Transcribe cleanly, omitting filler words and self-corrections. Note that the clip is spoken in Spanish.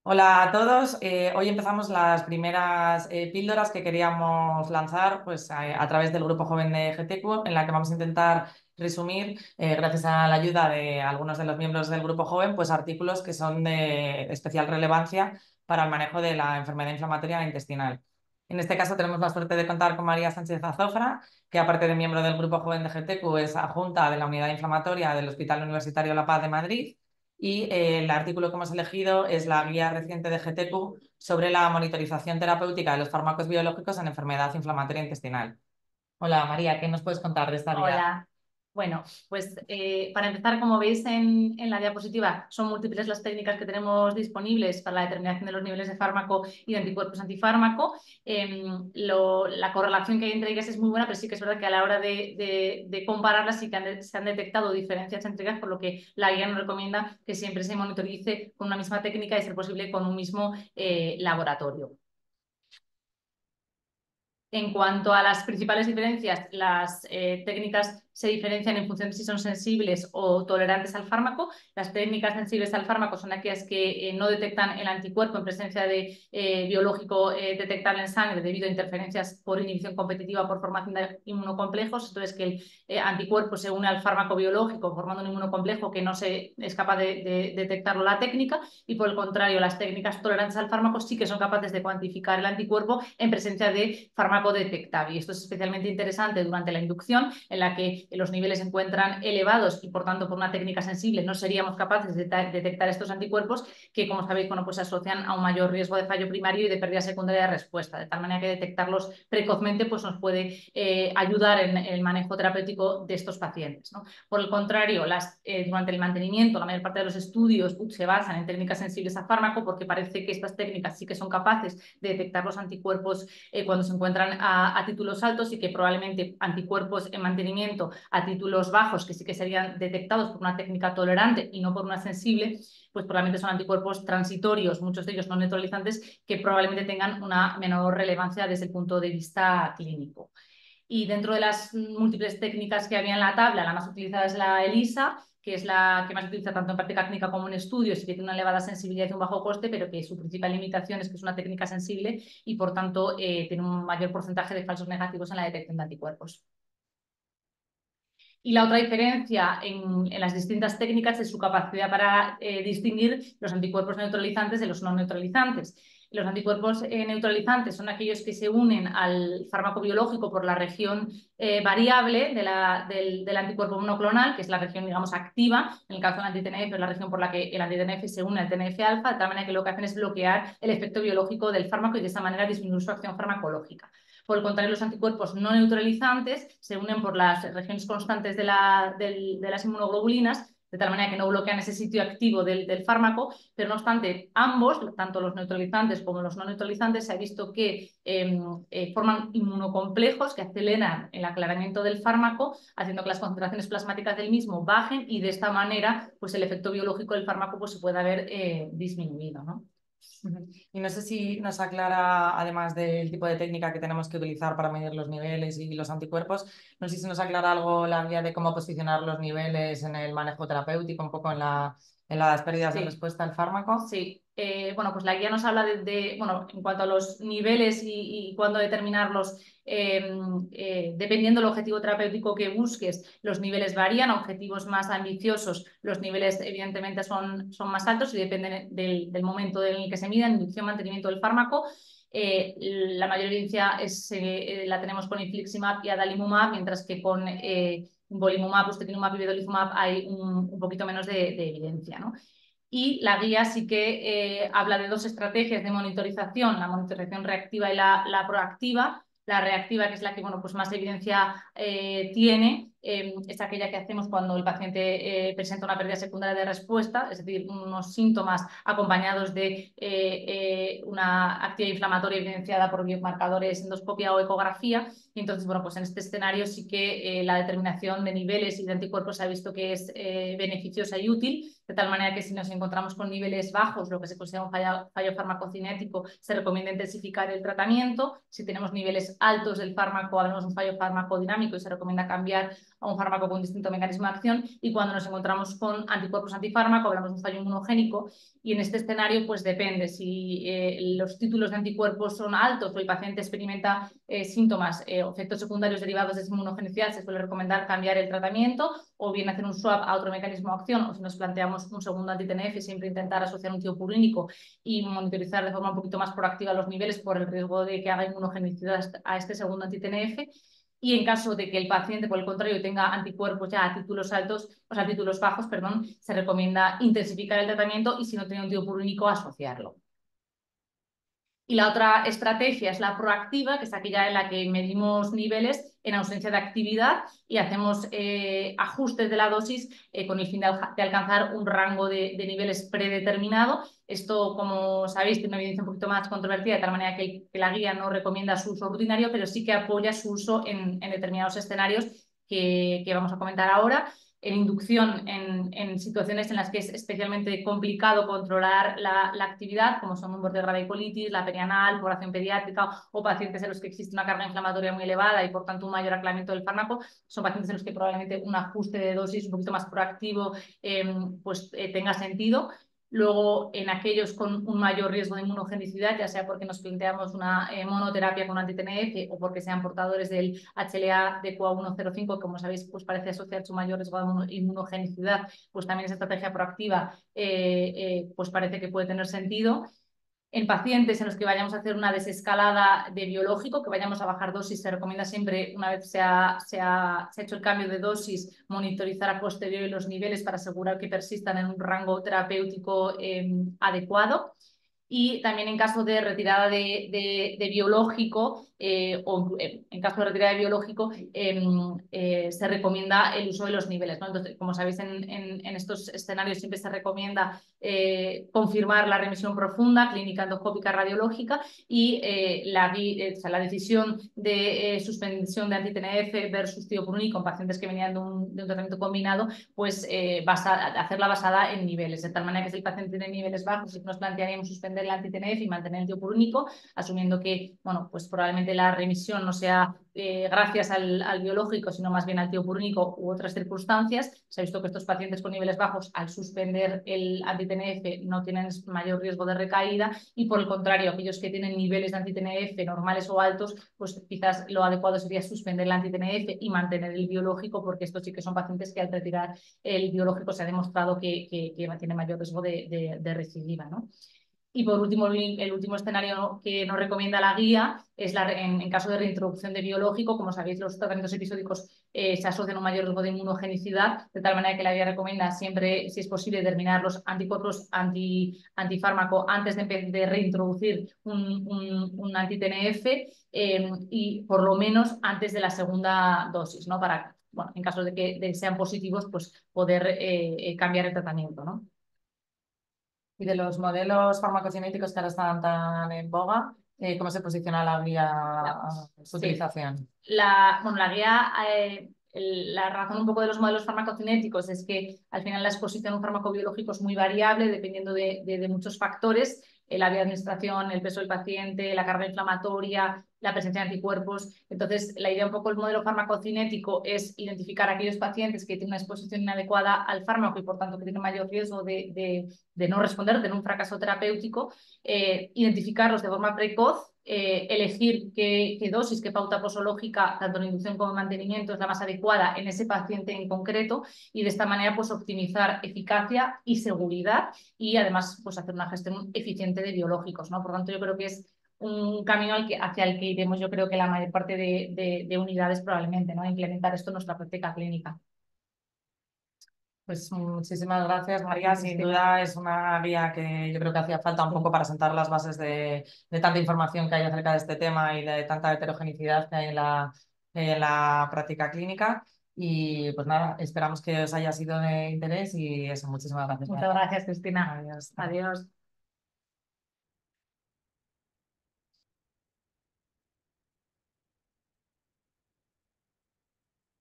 Hola a todos. Hoy empezamos las primeras píldoras que queríamos lanzar pues, a través del Grupo Joven de GTQ, en la que vamos a intentar resumir, gracias a la ayuda de algunos de los miembros del Grupo Joven, pues, artículos que son de especial relevancia para el manejo de la enfermedad inflamatoria intestinal. En este caso tenemos la suerte de contar con María Sánchez Azofra, que aparte de miembro del Grupo Joven de GTQ es adjunta de la Unidad Inflamatoria del Hospital Universitario La Paz de Madrid. Y el artículo que hemos elegido es la guía reciente de GTQ sobre la monitorización terapéutica de los fármacos biológicos en enfermedad inflamatoria intestinal. Hola María, ¿qué nos puedes contar de esta guía? Hola. Bueno, pues para empezar, como veis en la diapositiva, son múltiples las técnicas que tenemos disponibles para la determinación de los niveles de fármaco y de anticuerpos antifármaco. La correlación que hay entre ellas es muy buena, pero sí que es verdad que a la hora de compararlas sí que se han detectado diferencias entre ellas, por lo que la guía nos recomienda que siempre se monitorice con una misma técnica y, de ser posible, con un mismo laboratorio. En cuanto a las principales diferencias, las técnicas se diferencian en función de si son sensibles o tolerantes al fármaco. Las técnicas sensibles al fármaco son aquellas que no detectan el anticuerpo en presencia de biológico detectable en sangre debido a interferencias por inhibición competitiva por formación de inmunocomplejos. Entonces, que el anticuerpo se une al fármaco biológico formando un inmunocomplejo que no es capaz de detectarlo la técnica, y por el contrario, las técnicas tolerantes al fármaco sí que son capaces de cuantificar el anticuerpo en presencia de fármaco detectable. Y esto es especialmente interesante durante la inducción, en la que los niveles se encuentran elevados y, por tanto, por una técnica sensible no seríamos capaces de detectar estos anticuerpos que, como sabéis, pues se asocian a un mayor riesgo de fallo primario y de pérdida secundaria de respuesta, de tal manera que detectarlos precozmente pues nos puede ayudar en el manejo terapéutico de estos pacientes, ¿no? Por el contrario, durante el mantenimiento, la mayor parte de los estudios se basan en técnicas sensibles a fármaco, porque parece que estas técnicas sí que son capaces de detectar los anticuerpos cuando se encuentran a títulos altos, y que probablemente anticuerpos en mantenimiento a títulos bajos, que sí que serían detectados por una técnica tolerante y no por una sensible, pues probablemente son anticuerpos transitorios, muchos de ellos no neutralizantes, que probablemente tengan una menor relevancia desde el punto de vista clínico. Y dentro de las múltiples técnicas que había en la tabla, la más utilizada es la ELISA, que es la que más se utiliza tanto en práctica clínica como en estudios, y que tiene una elevada sensibilidad y un bajo coste, pero que su principal limitación es que es una técnica sensible y, por tanto, tiene un mayor porcentaje de falsos negativos en la detección de anticuerpos. Y la otra diferencia en las distintas técnicas es su capacidad para distinguir los anticuerpos neutralizantes de los no neutralizantes. Los anticuerpos neutralizantes son aquellos que se unen al fármaco biológico por la región variable del anticuerpo monoclonal, que es la región, digamos, activa. En el caso del anti-TNF es la región por la que el anti-TNF se une al TNF-alfa, de tal manera que lo que hacen es bloquear el efecto biológico del fármaco y de esa manera disminuir su acción farmacológica. Por el contrario, los anticuerpos no neutralizantes se unen por las regiones constantes de las inmunoglobulinas, de tal manera que no bloquean ese sitio activo del fármaco, pero no obstante, ambos, tanto los neutralizantes como los no neutralizantes, se ha visto que forman inmunocomplejos que aceleran el aclaramiento del fármaco, haciendo que las concentraciones plasmáticas del mismo bajen, y de esta manera pues el efecto biológico del fármaco pues, se puede haber disminuido, ¿no? Y no sé si nos aclara, además del tipo de técnica que tenemos que utilizar para medir los niveles y los anticuerpos, no sé si nos aclara algo la guía de cómo posicionar los niveles en el manejo terapéutico, un poco en las pérdidas de Sí. respuesta al fármaco. Sí, bueno, pues la guía nos habla bueno, en cuanto a los niveles y cuándo determinarlos, dependiendo del objetivo terapéutico que busques, los niveles varían. A objetivos más ambiciosos, los niveles evidentemente son más altos y dependen del momento en el que se midan, inducción, mantenimiento del fármaco. La mayor evidencia la tenemos con infliximab y adalimumab, mientras que con golimumab, ustekinumab y vedolizumab hay un poquito menos de evidencia, ¿no? Y la guía sí que habla de dos estrategias de monitorización: la monitorización reactiva y la proactiva. La reactiva, que es la que bueno, pues más evidencia tiene, es aquella que hacemos cuando el paciente presenta una pérdida secundaria de respuesta, es decir, unos síntomas acompañados de una actividad inflamatoria evidenciada por biomarcadores, endoscopia o ecografía. Y entonces, bueno, pues en este escenario sí que la determinación de niveles y de anticuerpos se ha visto que es beneficiosa y útil, de tal manera que si nos encontramos con niveles bajos, lo que se considera un fallo farmacocinético, se recomienda intensificar el tratamiento. Si tenemos niveles altos del fármaco, hablamos de un fallo farmacodinámico y se recomienda cambiar a un fármaco con distinto mecanismo de acción, y cuando nos encontramos con anticuerpos antifármaco hablamos de un fallo inmunogénico, y en este escenario pues depende si los títulos de anticuerpos son altos o el paciente experimenta síntomas o efectos secundarios derivados de esa inmunogenicidad, se suele recomendar cambiar el tratamiento o bien hacer un swap a otro mecanismo de acción, o si nos planteamos un segundo anti-TNF, siempre intentar asociar un tiopurínico y monitorizar de forma un poquito más proactiva los niveles por el riesgo de que haga inmunogenicidad a este segundo anti-TNF. Y en caso de que el paciente, por el contrario, tenga anticuerpos ya a títulos altos, o sea, a títulos bajos, perdón, se recomienda intensificar el tratamiento y si no tiene un tiopurúnico, asociarlo. Y la otra estrategia es la proactiva, que es aquella en la que medimos niveles en ausencia de actividad y hacemos ajustes de la dosis con el fin de alcanzar un rango de niveles predeterminado. Esto, como sabéis, tiene una evidencia un poquito más controvertida, de tal manera que la guía no recomienda su uso rutinario, pero sí que apoya su uso en determinados escenarios que vamos a comentar ahora. En inducción en situaciones en las que es especialmente complicado controlar la actividad, como son un borde grave de colitis, la perianal, población pediátrica o pacientes en los que existe una carga inflamatoria muy elevada y por tanto un mayor aclaramiento del fármaco, son pacientes en los que probablemente un ajuste de dosis un poquito más proactivo tenga sentido. Luego, en aquellos con un mayor riesgo de inmunogenicidad, ya sea porque nos planteamos una monoterapia con anti-TNF o porque sean portadores del HLA de COA105, como sabéis, pues parece asociar su mayor riesgo de inmunogenicidad, pues también esa estrategia proactiva pues parece que puede tener sentido. En pacientes en los que vayamos a hacer una desescalada de biológico, que vayamos a bajar dosis, se recomienda siempre, una vez se ha hecho el cambio de dosis, monitorizar a posteriori los niveles para asegurar que persistan en un rango terapéutico adecuado. Y también en caso de retirada de biológico o en caso de retirada de biológico se recomienda el uso de los niveles, ¿no? Entonces, como sabéis, en estos escenarios siempre se recomienda confirmar la remisión profunda, clínica endoscópica radiológica y la decisión de suspensión de anti-TNF versus tiopurúnico con pacientes que venían de un tratamiento combinado, pues hacerla basada en niveles, de tal manera que si el paciente tiene niveles bajos, nos plantearíamos suspender el anti-TNF y mantener el tiopurúnico, asumiendo que, bueno, pues probablemente la remisión no sea gracias al biológico, sino más bien al tiopurúnico u otras circunstancias. Se ha visto que estos pacientes con niveles bajos, al suspender el anti-TNF, no tienen mayor riesgo de recaída y, por el contrario, aquellos que tienen niveles de anti-TNF normales o altos, pues quizás lo adecuado sería suspender el anti-TNF y mantener el biológico, porque estos sí que son pacientes que al retirar el biológico se ha demostrado que tiene mayor riesgo de recidiva, ¿no? Y por último, el último escenario que nos recomienda la guía es en caso de reintroducción de biológico. Como sabéis, los tratamientos episódicos se asocian a un mayor riesgo de inmunogenicidad, de tal manera que la guía recomienda siempre, si es posible, terminar los anticuerpos antifármaco antes de reintroducir un anti-TNF y por lo menos antes de la segunda dosis, ¿no? Para, bueno, en caso de que sean positivos, pues poder cambiar el tratamiento, ¿no? Y de los modelos farmacocinéticos que ahora están tan en boga, ¿cómo se posiciona la guía a su Sí. utilización? Bueno, la guía, la razón un poco de los modelos farmacocinéticos es que al final la exposición a un fármaco biológico es muy variable dependiendo de muchos factores, la vía de administración, el peso del paciente, la carga inflamatoria, la presencia de anticuerpos. Entonces, la idea un poco del modelo farmacocinético es identificar a aquellos pacientes que tienen una exposición inadecuada al fármaco y por tanto que tienen mayor riesgo de no responder, de un fracaso terapéutico, identificarlos de forma precoz, elegir qué dosis, qué pauta posológica, tanto en inducción como en mantenimiento, es la más adecuada en ese paciente en concreto y de esta manera pues optimizar eficacia y seguridad y además pues hacer una gestión eficiente de biológicos, ¿no? Por tanto, yo creo que es un camino hacia el que iremos, yo creo que la mayor parte de unidades probablemente, ¿no? Implementar esto en nuestra práctica clínica. Pues muchísimas gracias, María. Sin duda es una guía que yo creo que hacía falta un poco para sentar las bases de tanta información que hay acerca de este tema y de tanta heterogeneidad que hay en la práctica clínica. Y pues nada, esperamos que os haya sido de interés y eso, muchísimas gracias, Muchas María. gracias, Cristina. Adiós. Adiós.